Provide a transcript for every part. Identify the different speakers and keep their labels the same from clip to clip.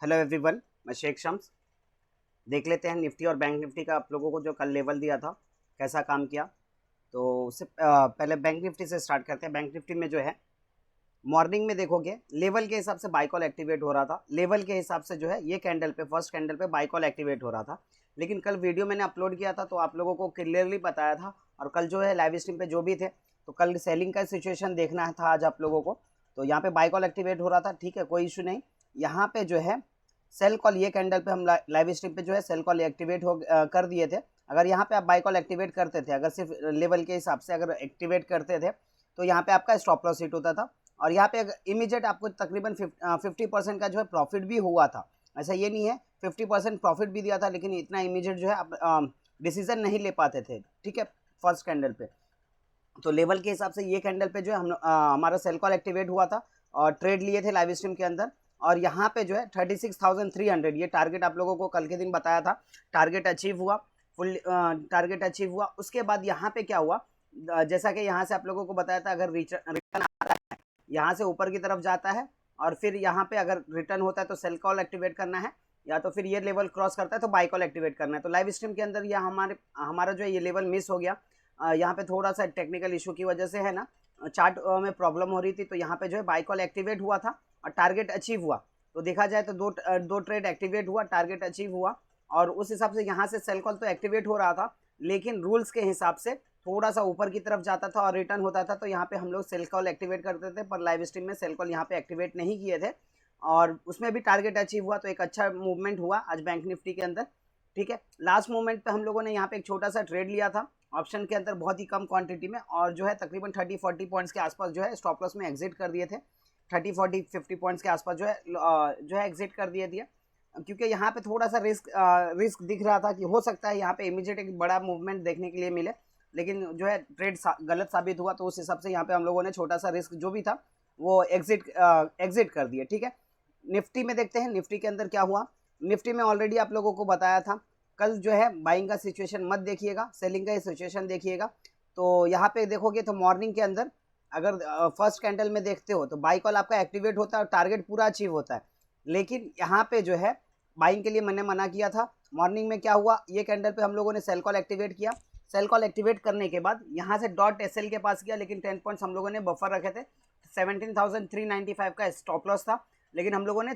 Speaker 1: Hello everyone, मैं शेख शम्स। देख लेते हैं निफ्टी और बैंक निफ्टी का आप लोगों को जो कल लेवल दिया था कैसा काम किया। तो उससे पहले बैंक निफ्टी से स्टार्ट करते हैं। बैंक निफ्टी में जो है मॉर्निंग में देखोगे लेवल के हिसाब से बाय कॉल एक्टिवेट हो रहा था। लेवल के हिसाब से जो है ये कैंडल पे फर्स्ट कैंडल पे बाय कॉल एक्टिवेट हो रहा था। लेकिन कल वीडियो मैंने अपलोड किया था तो आप लोगों को क्लियरली बताया था, और कल जो है लाइव स्ट्रीम पे जो भी थे तो कल सेलिंग का सिचुएशन देखना था आज आप लोगों को। तो यहाँ पे बाय कॉल एक्टिवेट हो रहा था, ठीक है, कोई इशू नहीं। यहाँ पे जो है सेल कॉल, ये कैंडल पे हम लाइव स्ट्रीम पे जो है सेल कॉल एक्टिवेट कर दिए थे। अगर यहाँ पे आप बाय कॉल एक्टिवेट करते थे, अगर सिर्फ लेवल के हिसाब से अगर एक्टिवेट करते थे तो यहाँ पे आपका स्टॉप लॉस हिट होता था, और यहाँ पे इमीडिएट आपको तकरीबन 50% का जो है प्रॉफिट भी हुआ था। ऐसा ये नहीं है, 50% प्रॉफिट भी दिया था, लेकिन इतना इमीडिएट जो है आप डिसीजन नहीं ले पाते थे, ठीक है, फर्स्ट कैंडल पे। तो लेवल के हिसाब से ये कैंडल पे जो है हमारा सेल कॉल एक्टिवेट हुआ था और ट्रेड लिए थे लाइव स्ट्रीम के अंदर। और यहाँ पे जो है 36,300 ये टारगेट आप लोगों को कल के दिन बताया था, टारगेट अचीव हुआ, फुल टारगेट अचीव हुआ। उसके बाद यहाँ पे क्या हुआ, जैसा कि यहाँ से आप लोगों को बताया था, अगर रिटर्न आता है यहाँ से ऊपर की तरफ जाता है और फिर यहाँ पे अगर रिटर्न होता है तो सेल कॉल एक्टिवेट करना है, या तो फिर ये लेवल क्रॉस करता है तो बाय कॉल एक्टिवेट करना है। तो लाइव स्ट्रीम के अंदर यह हमारा जो है ये लेवल मिस हो गया। यहाँ पे थोड़ा सा टेक्निकल इशू की वजह से है ना, चार्ट में प्रॉब्लम हो रही थी, तो यहाँ पे जो है बाय कॉल एक्टिवेट हुआ था और टारगेट अचीव हुआ। तो देखा जाए तो दो ट्रेड एक्टिवेट हुआ, टारगेट अचीव हुआ, और उस हिसाब से यहाँ से सेल कॉल तो एक्टिवेट हो रहा था, लेकिन रूल्स के हिसाब से थोड़ा सा ऊपर की तरफ जाता था और रिटर्न होता था, तो यहाँ पे हम लोग सेल कॉल एक्टिवेट करते थे। पर लाइव स्ट्रीम में सेल कॉल यहाँ पे एक्टिवेट नहीं किए थे और उसमें भी टारगेट अचीव हुआ, तो एक अच्छा मूवमेंट हुआ आज बैंक निफ्टी के अंदर, ठीक है। लास्ट मोमेंट पे हम लोगों ने यहाँ पे एक छोटा सा ट्रेड लिया था ऑप्शन के अंदर, बहुत ही कम क्वांटिटी में, और जो है तकरीबन 30-40 पॉइंट्स के आसपास जो है स्टॉप लॉस में एग्जिट कर दिए थे। 30-40-50 पॉइंट्स के आसपास जो है एग्जिट कर दिए थे, क्योंकि यहाँ पे थोड़ा सा रिस्क दिख रहा था कि हो सकता है यहाँ पे इमीडिएट एक बड़ा मूवमेंट देखने के लिए मिले, लेकिन जो है ट्रेड गलत साबित हुआ। तो उस हिसाब से यहाँ पे हम लोगों ने छोटा सा रिस्क जो भी था वो एग्जिट कर दिया, ठीक है। निफ्टी में देखते हैं निफ्टी के अंदर क्या हुआ। निफ्टी में ऑलरेडी आप लोगों को बताया था, कल जो है बाइंग का सिचुएशन मत देखिएगा, सेलिंग का ही सिचुएशन देखिएगा। तो यहाँ पे देखोगे तो मॉर्निंग के अंदर अगर फर्स्ट कैंडल में देखते हो तो बाई कॉल आपका एक्टिवेट होता है और टारगेट पूरा अचीव होता है, लेकिन यहाँ पे जो है बाइंग के लिए मैंने मना किया था। मॉर्निंग में क्या हुआ, ये कैंडल पे हम लोगों ने सेल कॉल एक्टिवेट किया। सेल कॉल एक्टिवेट करने के बाद यहाँ से डॉट एसएल के पास किया, लेकिन 10 पॉइंट्स हम लोगों ने बफर रखे थे। 17,395 का स्टॉप लॉस था, लेकिन हम लोगों ने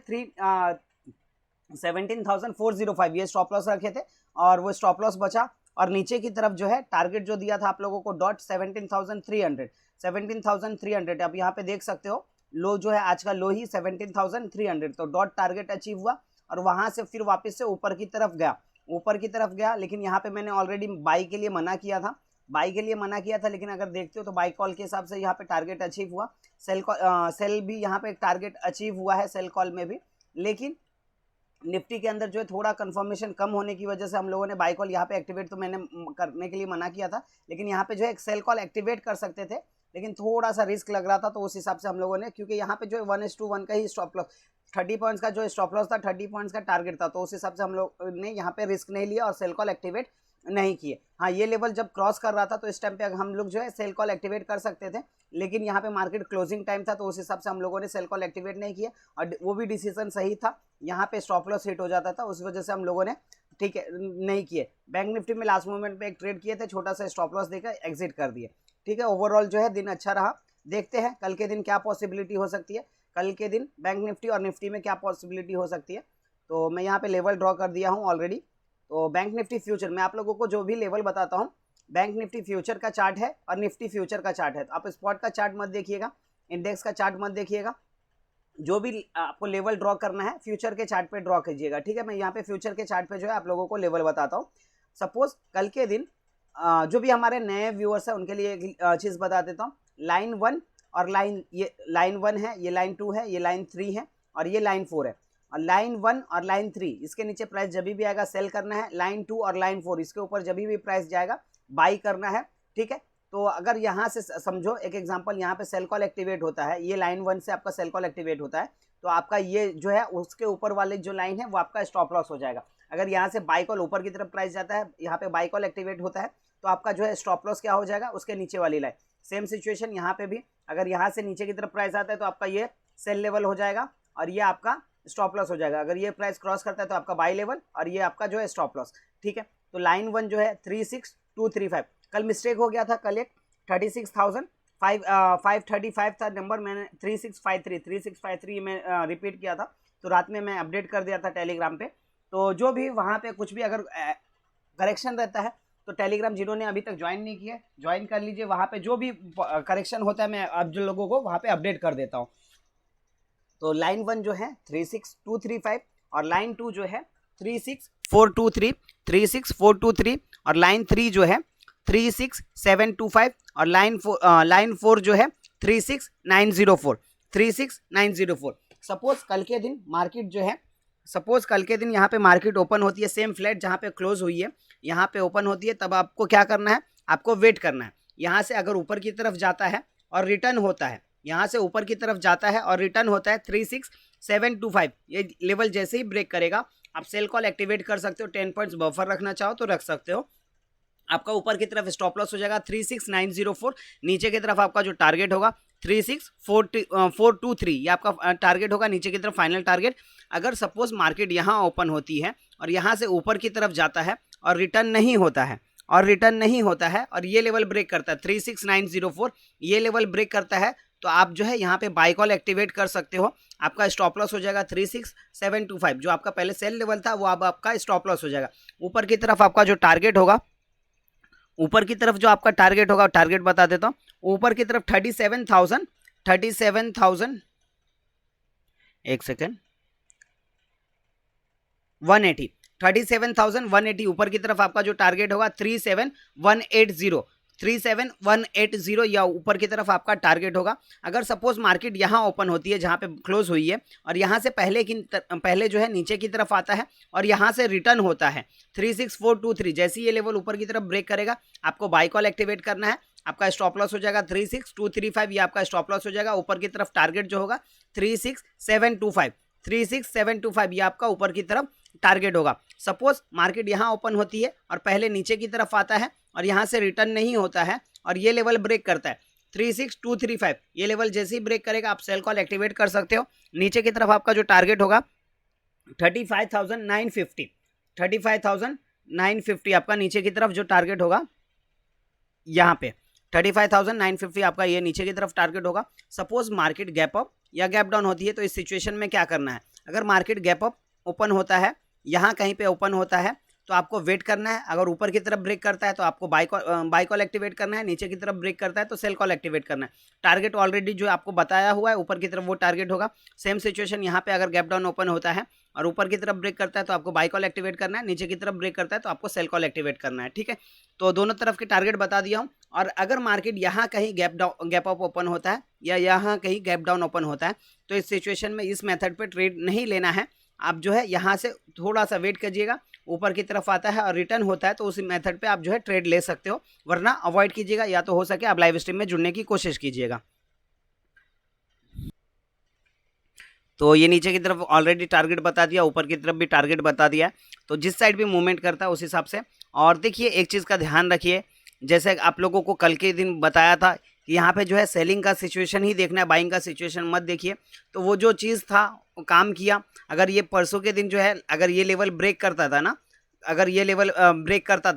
Speaker 1: 17,405 ये स्टॉप लॉस रखे थे, और वो स्टॉप लॉस बचा। और नीचे की तरफ जो है टारगेट जो दिया था आप लोगों को डॉट 17,300 आप यहाँ पे देख सकते हो, लो जो है आज का लो ही 17,300, तो डॉट टारगेट अचीव हुआ और वहां से फिर वापस से ऊपर की तरफ गया। लेकिन यहाँ पे मैंने ऑलरेडी बाई के लिए मना किया था, लेकिन अगर देखते हो तो बाई कॉल के हिसाब से यहाँ पे टारगेट अचीव हुआ। सेल भी यहाँ पे टारगेट अचीव हुआ है सेल कॉल में भी, लेकिन निफ्टी के अंदर जो है थोड़ा कंफर्मेशन कम होने की वजह से हम लोगों ने बाई कॉल यहाँ पे एक्टिवेट तो मैंने करने के लिए मना किया था, लेकिन यहाँ पे जो है एक सेल कॉल एक्टिवेट कर सकते थे, लेकिन थोड़ा सा रिस्क लग रहा था, तो उस हिसाब से हम लोगों ने, क्योंकि यहाँ पे जो है 1:1 का ही स्टॉप लॉस, 30 पॉइंट्स का जो स्टॉप लॉस था, 30 पॉइंट्स का टारगेट था, तो उस हिसाब से हम लोग ने यहाँ पे रिस्क नहीं लिया और सेल कॉल एक्टिवेट नहीं किए। हाँ, ये लेवल जब क्रॉस कर रहा था तो इस टाइम पे हम लोग जो है सेल कॉल एक्टिवेट कर सकते थे, लेकिन यहाँ पे मार्केट क्लोजिंग टाइम था, तो उस हिसाब से हम लोगों ने सेल कॉल एक्टिवेट नहीं किया, और वो भी डिसीजन सही था। यहाँ पे स्टॉप लॉस हिट हो जाता था, उस वजह से हम लोगों ने, ठीक है, नहीं किए। बैंक निफ्टी में लास्ट मोमेंट पे एक ट्रेड किए थे, छोटा सा स्टॉप लॉस देकर एग्जिट कर दिए, ठीक है। ओवरऑल जो है दिन अच्छा रहा। देखते हैं कल के दिन क्या पॉसिबिलिटी हो सकती है, कल के दिन बैंक निफ्टी और निफ्टी में क्या पॉसिबिलिटी हो सकती है। तो मैं यहाँ पे लेवल ड्रॉ कर दिया हूँ ऑलरेडी। तो बैंक निफ्टी फ्यूचर मैं आप लोगों को जो भी लेवल बताता हूँ, बैंक निफ्टी फ्यूचर का चार्ट है और निफ्टी फ्यूचर का चार्ट है। तो आप स्पॉट का चार्ट मत देखिएगा, इंडेक्स का चार्ट मत देखिएगा, जो भी आपको लेवल ड्रॉ करना है फ्यूचर के चार्ट पे ड्रॉ कीजिएगा, ठीक है। मैं यहाँ पे फ्यूचर के चार्ट पे जो है आप लोगों को लेवल बताता हूँ। सपोज कल के दिन जो भी हमारे नए व्यूअर्स हैं उनके लिए एक चीज़ बता देता हूँ। लाइन 1 और ये लाइन 1 है, ये लाइन 2 है, ये लाइन 3 है, और ये लाइन 4 है। और लाइन 1 और लाइन 3 इसके नीचे प्राइस जब भी आएगा सेल करना है। लाइन 2 और लाइन 4 इसके ऊपर जब भी प्राइस जाएगा बाई करना है, ठीक है। तो अगर यहाँ से समझो एक एग्जांपल, यहाँ पे सेल कॉल एक्टिवेट होता है, ये लाइन 1 से आपका सेल कॉल एक्टिवेट होता है, तो आपका ये जो है उसके ऊपर वाले जो लाइन है वो आपका स्टॉप लॉस हो जाएगा। अगर यहाँ से बाई कॉल ऊपर की तरफ प्राइस जाता है, यहाँ पे बाई कॉल एक्टिवेट होता है, तो आपका जो है स्टॉप लॉस क्या हो जाएगा, उसके नीचे वाली लाइन। सेम सिचुएशन यहाँ पे भी, अगर यहाँ से नीचे की तरफ प्राइस आता है तो आपका ये सेल लेवल हो जाएगा और ये आपका स्टॉप लॉस हो जाएगा। अगर ये प्राइस क्रॉस करता है तो आपका बाई लेवल और ये आपका जो है स्टॉप लॉस, ठीक है। तो लाइन 1 जो है 36235, कल मिस्टेक हो गया था, कल एक 36,535 था नंबर, मैंने 3653 में रिपीट किया था, तो रात में मैं अपडेट कर दिया था टेलीग्राम पे। तो जो भी वहाँ पे कुछ भी अगर करेक्शन रहता है तो टेलीग्राम जिन्होंने अभी तक ज्वाइन नहीं किया ज्वाइन कर लीजिए, वहाँ पे जो भी करेक्शन होता है मैं अब जो लोगों को वहाँ पे अपडेट कर देता हूँ। तो लाइन 1 जो है 36235 और लाइन 2 जो है 36423 और लाइन 3 जो है 36725 और लाइन 4 जो है 36904। सपोज कल के दिन मार्केट जो है, सपोज कल के दिन यहाँ पे मार्केट ओपन होती है सेम फ्लैट जहाँ पे क्लोज हुई है, यहाँ पे ओपन होती है, तब आपको क्या करना है, आपको वेट करना है। यहाँ से अगर ऊपर की तरफ जाता है और रिटर्न होता है, यहाँ से ऊपर की तरफ जाता है और रिटर्न होता है 36725, ये लेवल जैसे ही ब्रेक करेगा आप सेल कॉल एक्टिवेट कर सकते हो। 10 पॉइंट्स बफर रखना चाहो तो रख सकते हो। आपका ऊपर की तरफ स्टॉप लॉस हो जाएगा 36904, नीचे की तरफ आपका जो टारगेट होगा 36423, ये आपका टारगेट होगा, नीचे की तरफ फाइनल टारगेट। अगर सपोज मार्केट यहाँ ओपन होती है और यहाँ से ऊपर की तरफ जाता है और रिटर्न नहीं होता है और ये लेवल ब्रेक करता है 36904, ये लेवल ब्रेक करता है, तो आप जो है यहाँ पे बाई कॉल एक्टिवेट कर सकते हो। आपका स्टॉप लॉस हो जाएगा 36725, जो आपका पहले सेल लेवल था वो अब आपका स्टॉप लॉस हो जाएगा। ऊपर की तरफ आपका जो टारगेट होगा, ऊपर की तरफ जो आपका टारगेट होगा, टारगेट बता देता हूँ, ऊपर की तरफ 37,000 एक सेकेंड 180 37,180 ऊपर की तरफ आपका जो टारगेट होगा 37180 या ऊपर की तरफ आपका टारगेट होगा। अगर सपोज मार्केट यहाँ ओपन होती है जहाँ पे क्लोज हुई है और यहाँ से पहले जो है नीचे की तरफ आता है और यहाँ से रिटर्न होता है 36423, जैसे ये लेवल ऊपर की तरफ ब्रेक करेगा आपको बाई कॉल एक्टिवेट करना है। आपका स्टॉप लॉस हो जाएगा 36235, ये आपका स्टॉप लॉस हो जाएगा। ऊपर की तरफ टारगेट जो होगा 36725, ये आपका ऊपर की तरफ टारगेट होगा। सपोज मार्केट यहाँ ओपन होती है और पहले नीचे की तरफ आता है और यहाँ से रिटर्न नहीं होता है और ये लेवल ब्रेक करता है 36235, ये लेवल जैसे ही ब्रेक करेगा आप सेल कॉल एक्टिवेट कर सकते हो। नीचे की तरफ आपका जो टारगेट होगा 35,950 आपका नीचे की तरफ जो टारगेट होगा, यहाँ पे 35,950 आपका ये नीचे की तरफ टारगेट होगा। सपोज मार्केट गैप अप या गैप डाउन होती है तो इस सिचुएशन में क्या करना है, अगर मार्केट गैप अप ओपन होता है, यहाँ कहीं पे ओपन होता है तो आपको वेट करना है। अगर ऊपर की तरफ ब्रेक करता है तो आपको बाई कॉल एक्टिवेट करना है, नीचे की तरफ ब्रेक करता है तो सेल कॉल एक्टिवेट करना है। टारगेट ऑलरेडी जो आपको बताया हुआ है ऊपर की तरफ वो टारगेट होगा। सेम सिचुएशन यहाँ पे अगर गैप डाउन ओपन होता है और ऊपर की तरफ ब्रेक करता है तो आपको बाई कॉल एक्टिवेट करना है, नीचे की तरफ ब्रेक करता है तो आपको सेल कॉल एक्टिवेट करना है, ठीक है। तो दोनों तरफ के टारगेट बता दिया हूँ। और अगर मार्केट यहाँ कहीं गैप अप ओपन होता है या यहाँ कहीं गैप डाउन ओपन होता है तो इस सिचुएशन में इस मेथड पे ट्रेड नहीं लेना है। आप जो है यहाँ से थोड़ा सा वेट कीजिएगा, ऊपर की तरफ आता है और रिटर्न होता है तो उस मेथड पे आप जो है ट्रेड ले सकते हो, वरना अवॉइड कीजिएगा, या तो हो सके आप लाइव स्ट्रीम में जुड़ने की कोशिश कीजिएगा। तो ये नीचे की तरफ ऑलरेडी टारगेट बता दिया, ऊपर की तरफ भी टारगेट बता दिया है, तो जिस साइड भी मूवमेंट करता है उस हिसाब से। और देखिए एक चीज़ का ध्यान रखिए, जैसे आप लोगों को कल के दिन बताया था कि यहाँ पे जो है सेलिंग का सिचुएशन ही देखना है, बाइंग का सिचुएशन मत देखिए। तो वो जो चीज़ था वो काम किया। अगर ये परसों के दिन जो है अगर ये लेवल ब्रेक करता था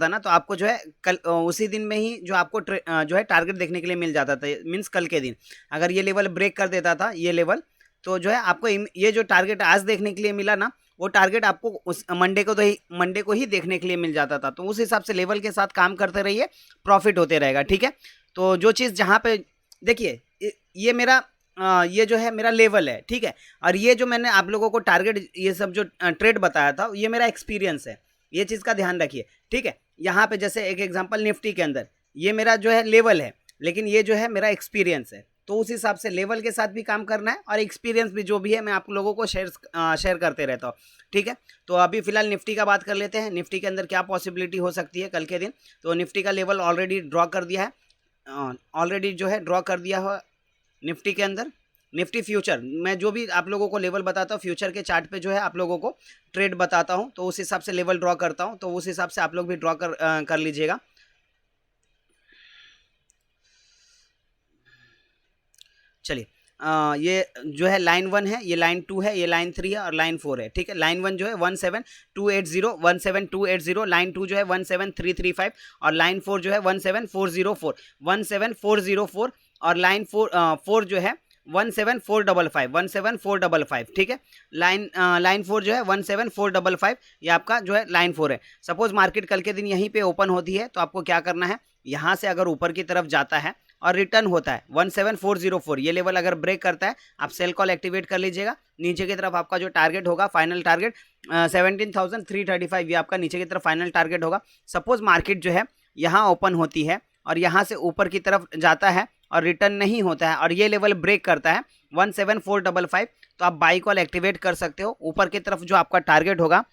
Speaker 1: ना, तो आपको जो है कल उसी दिन में ही जो आपको जो है टारगेट देखने के लिए मिल जाता था। मीन्स कल के दिन अगर ये लेवल ब्रेक कर देता था ये लेवल, तो जो है आपको ये जो टारगेट आज देखने के लिए मिला ना, वो टारगेट आपको उस मंडे को ही देखने के लिए मिल जाता था। तो उस हिसाब से लेवल के साथ काम करते रहिए, प्रॉफिट होते रहेगा, ठीक है। तो जो चीज़ जहाँ पे देखिए ये मेरा ये जो है मेरा लेवल है, ठीक है। और ये जो मैंने आप लोगों को टारगेट ये सब जो ट्रेड बताया था ये मेरा एक्सपीरियंस है, ये चीज़ का ध्यान रखिए, ठीक है। यहाँ पे जैसे एक एग्जांपल निफ्टी के अंदर ये मेरा जो है लेवल है, लेकिन ये जो है मेरा एक्सपीरियंस है। तो उस हिसाब से लेवल के साथ भी काम करना है और एक्सपीरियंस भी जो भी है मैं आप लोगों को शेयर करते रहता हूँ, ठीक है। तो अभी फिलहाल निफ्टी का बात कर लेते हैं, निफ्टी के अंदर क्या पॉसिबिलिटी हो सकती है कल के दिन। तो निफ्टी का लेवल ऑलरेडी ड्रॉ कर दिया है, निफ्टी के अंदर। निफ्टी फ्यूचर मैं जो भी आप लोगों को लेवल बताता हूँ फ्यूचर के चार्ट पे जो है आप लोगों को ट्रेड बताता हूँ, तो उस हिसाब से लेवल ड्रॉ करता हूँ, तो उस हिसाब से आप लोग भी ड्रॉ कर लीजिएगा। चलिए ये जो है लाइन 1 है, ये लाइन 2 है, ये लाइन 3 है और लाइन 4 है, ठीक है। लाइन 1 जो है 17280, लाइन 2 जो है 17335 और लाइन 4 जो है 17404 और लाइन 4 जो है 17455, ठीक है। लाइन 4 जो है 17455, ये आपका जो है लाइन 4 है। सपोज मार्केट कल के दिन यहीं पे ओपन होती है तो आपको क्या करना है, यहाँ से अगर ऊपर की तरफ जाता है और रिटर्न होता है 17404, ये लेवल अगर ब्रेक करता है आप सेल कॉल एक्टिवेट कर लीजिएगा। नीचे की तरफ आपका जो टारगेट होगा, फाइनल टारगेट 17,335, ये आपका नीचे की तरफ फाइनल टारगेट होगा। सपोज मार्केट जो है यहाँ ओपन होती है और यहाँ से ऊपर की तरफ जाता है और रिटर्न नहीं होता है और ये लेवल ब्रेक करता है 17455, तो आप बाई कॉल एक्टिवेट कर सकते हो। ऊपर की तरफ जो आपका टारगेट होगा,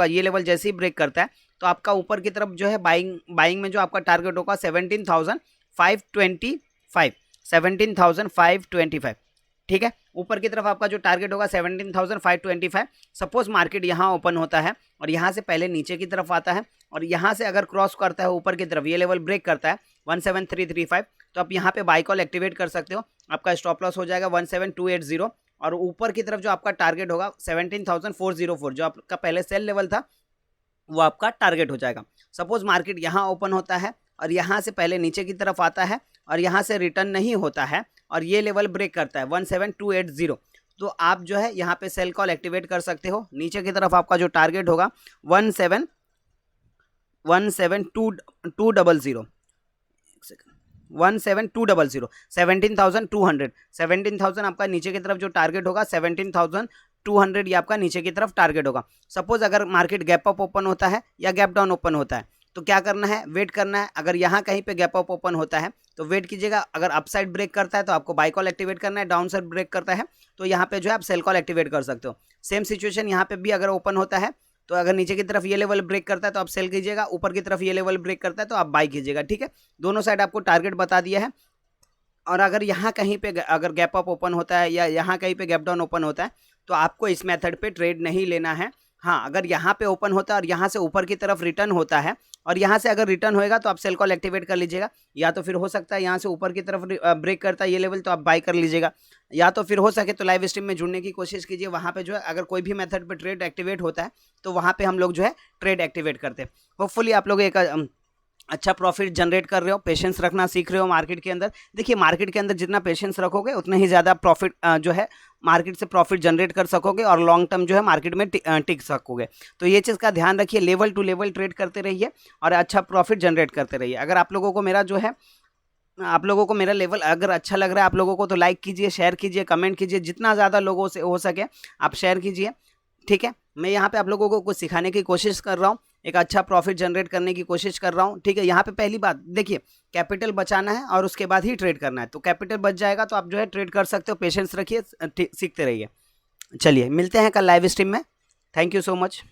Speaker 1: ये लेवल जैसे ही ब्रेक करता है तो आपका ऊपर की तरफ जो है बाइंग में जो आपका टारगेट होगा 17,525, ठीक है। ऊपर की तरफ आपका जो टारगेट होगा 17,525। सपोज मार्केट यहाँ ओपन होता है और यहाँ से पहले नीचे की तरफ आता है और यहाँ से अगर क्रॉस करता है ऊपर की तरफ, ये लेवल ब्रेक करता है 17335, तो आप यहाँ पे बाई कॉल एक्टिवेट कर सकते हो। आपका स्टॉप लॉस हो जाएगा 17280 और ऊपर की तरफ जो आपका टारगेट होगा 17,404, जो आपका पहले सेल लेवल था वो आपका टारगेट हो जाएगा। सपोज मार्केट यहाँ ओपन होता है और यहाँ से पहले नीचे की तरफ आता है और यहाँ से रिटर्न नहीं होता है और ये लेवल ब्रेक करता है 17280, तो आप जो है यहाँ पे सेल कॉल एक्टिवेट कर सकते हो। नीचे की तरफ आपका जो टारगेट होगा 17200, 17,200 आपका नीचे की तरफ जो टारगेट होगा 17,200, ये आपका नीचे की तरफ टारगेट होगा। सपोज अगर मार्केट गैप अप ओपन होता है या गैप डाउन ओपन होता है तो क्या करना है, वेट करना है। अगर यहाँ कहीं पे गैप अप ओपन होता है तो वेट कीजिएगा, अगर अपसाइड ब्रेक करता है तो आपको बाई कॉल एक्टिवेट करना है, डाउन साइड ब्रेक करता है तो यहाँ पे जो है आप सेल कॉल एक्टिवेट कर सकते हो। सेम सिचुएशन यहाँ पे भी अगर ओपन होता है तो अगर नीचे की तरफ ये लेवल ब्रेक करता है तो आप सेल कीजिएगा, ऊपर की तरफ ये लेवल ब्रेक करता है तो आप बाई कीजिएगा, ठीक है। दोनों साइड आपको टारगेट बता दिया है। और अगर यहाँ कहीं पे अगर गैप अप ओपन होता है या यहाँ कहीं पे गैप डाउन ओपन होता है तो आपको इस मेथड पे ट्रेड नहीं लेना है। हाँ, अगर यहाँ पे ओपन होता है और यहाँ से ऊपर की तरफ रिटर्न होता है और यहाँ से अगर रिटर्न होएगा तो आप सेल कॉल एक्टिवेट कर लीजिएगा, या तो फिर हो सकता है यहाँ से ऊपर की तरफ ब्रेक करता है ये लेवल तो आप बाई कर लीजिएगा, या तो फिर हो सके तो लाइव स्ट्रीम में जुड़ने की कोशिश कीजिए। वहाँ पे जो है अगर कोई भी मेथड पे ट्रेड एक्टिवेट होता है तो वहाँ पे हम लोग जो है ट्रेड एक्टिवेट करते हैं। होपफुली आप लोग एक अच्छा प्रॉफिट जनरेट कर रहे हो, पेशेंस रखना सीख रहे हो मार्केट के अंदर। देखिए मार्केट के अंदर जितना पेशेंस रखोगे उतना ही ज़्यादा प्रॉफिट जो है मार्केट से प्रॉफिट जनरेट कर सकोगे और लॉन्ग टर्म जो है मार्केट में टिक सकोगे। तो ये चीज़ का ध्यान रखिए, लेवल टू लेवल ट्रेड करते रहिए और अच्छा प्रॉफिट जनरेट करते रहिए। अगर आप लोगों को मेरा जो है मेरा लेवल अगर अच्छा लग रहा है आप लोगों को तो लाइक कीजिए, शेयर कीजिए, कमेंट कीजिए, जितना ज़्यादा लोगों से हो सके आप शेयर कीजिए, ठीक है। मैं यहाँ पे आप लोगों को कुछ सिखाने की कोशिश कर रहा हूँ, एक अच्छा प्रॉफिट जनरेट करने की कोशिश कर रहा हूँ, ठीक है। यहाँ पे पहली बात देखिए, कैपिटल बचाना है और उसके बाद ही ट्रेड करना है। तो कैपिटल बच जाएगा तो आप जो है ट्रेड कर सकते हो, पेशेंस रखिए, सीखते रहिए। चलिए मिलते हैं कल लाइव स्ट्रीम में। Thank you so much.